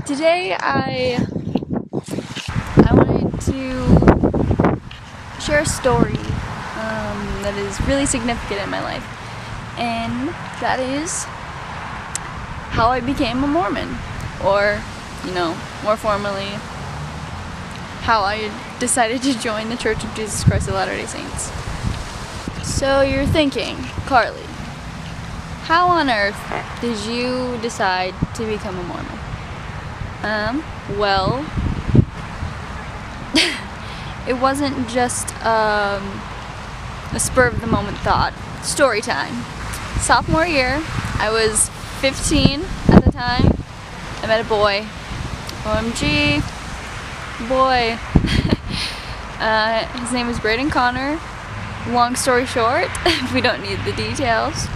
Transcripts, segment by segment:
Today I wanted to share a story that is really significant in my life, and that is how I became a Mormon, or more formally, how I decided to join the Church of Jesus Christ of Latter-day Saints. So you're thinking, Carly, how on earth did you decide to become a Mormon? Well, it wasn't just a spur of the moment thought. Story time. Sophomore year, I was 15 at the time. I met a boy. OMG, boy. His name is Braden Connor. Long story short, we don't need the details.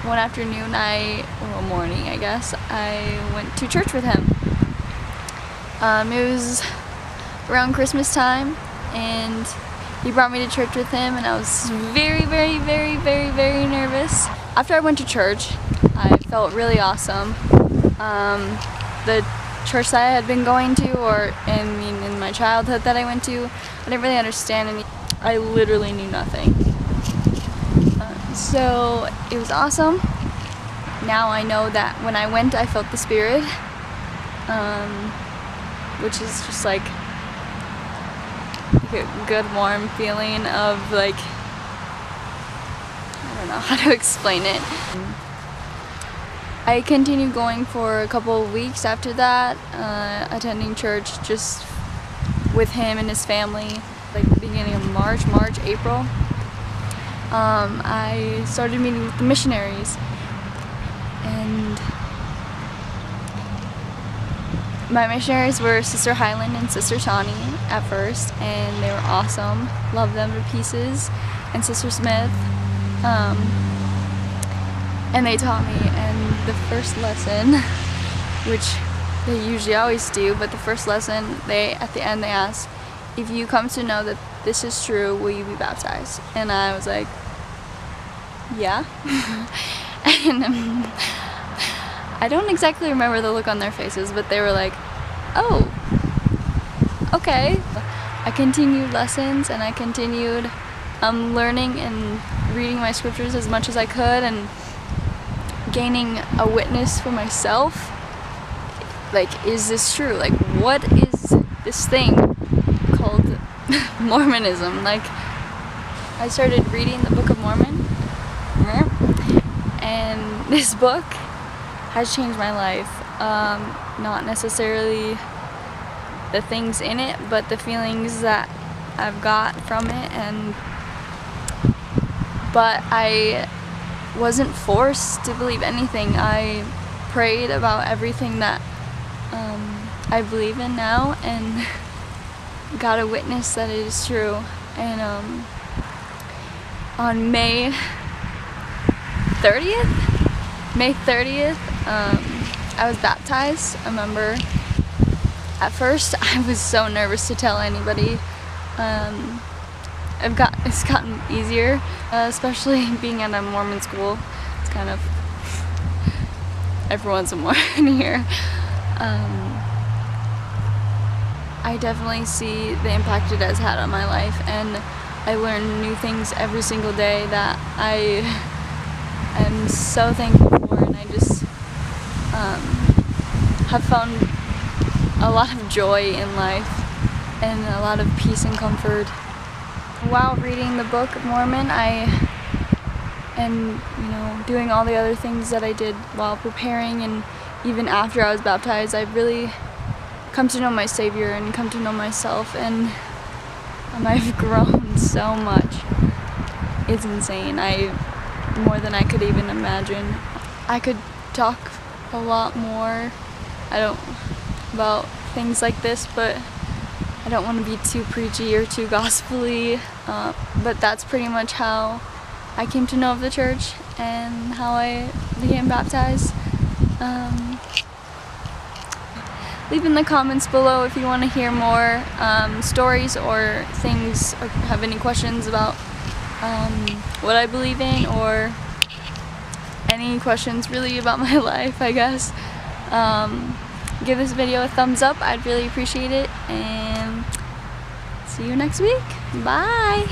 One afternoon, morning, I guess, I went to church with him. It was around Christmas time, and he brought me to church with him, and I was very, very, very, very, very nervous. After I went to church, I felt really awesome. The church that I had been going to, in my childhood that I went to, I didn't really understand any. I literally knew nothing. So it was awesome. Now I know that when I went, I felt the Spirit, which is just like a good, warm feeling of I don't know how to explain it. I continued going for a couple of weeks after that, attending church just with him and his family, the beginning of March, April. I started meeting with the missionaries, and my missionaries were Sister Highland and Sister Shawnee at first, and they were awesome. Loved them to pieces. And Sister Smith, and they taught me. And the first lesson, which they usually always do, but the first lesson, at the end they asked, "If you come to know that this is true, will you be baptized?" And I was like, yeah. And I don't exactly remember the look on their faces, but they were like, oh, okay. I continued lessons, and I continued learning and reading my scriptures as much as I could, and gaining a witness for myself. Is this true? What is this thing called Mormonism? I started reading the Book of Mormon, and this book has changed my life. Not necessarily the things in it, but the feelings that I've got from it. But I wasn't forced to believe anything. I prayed about everything that I believe in now, and got a witness that it is true. And on May 30th, I was baptized. I remember at first I was so nervous to tell anybody. It's gotten easier, especially being at a Mormon school. It's kind of, everyone's a Mormon here. I definitely see the impact it has had on my life, and I learn new things every single day that I am so thankful for, and I just have found a lot of joy in life and a lot of peace and comfort. While reading the Book of Mormon, and doing all the other things that I did while preparing, and even after I was baptized, I've really come to know my Savior and come to know myself, and I've grown so much. It's insane. More than I could even imagine. I could talk a lot more about things like this, but I don't want to be too preachy or too gospel-y, but that's pretty much how I came to know of the church and how I became baptized. Leave in the comments below if you want to hear more stories or things, or have any questions about what I believe in, or any questions really about my life, I guess. Give this video a thumbs up. I'd really appreciate it. And see you next week. Bye.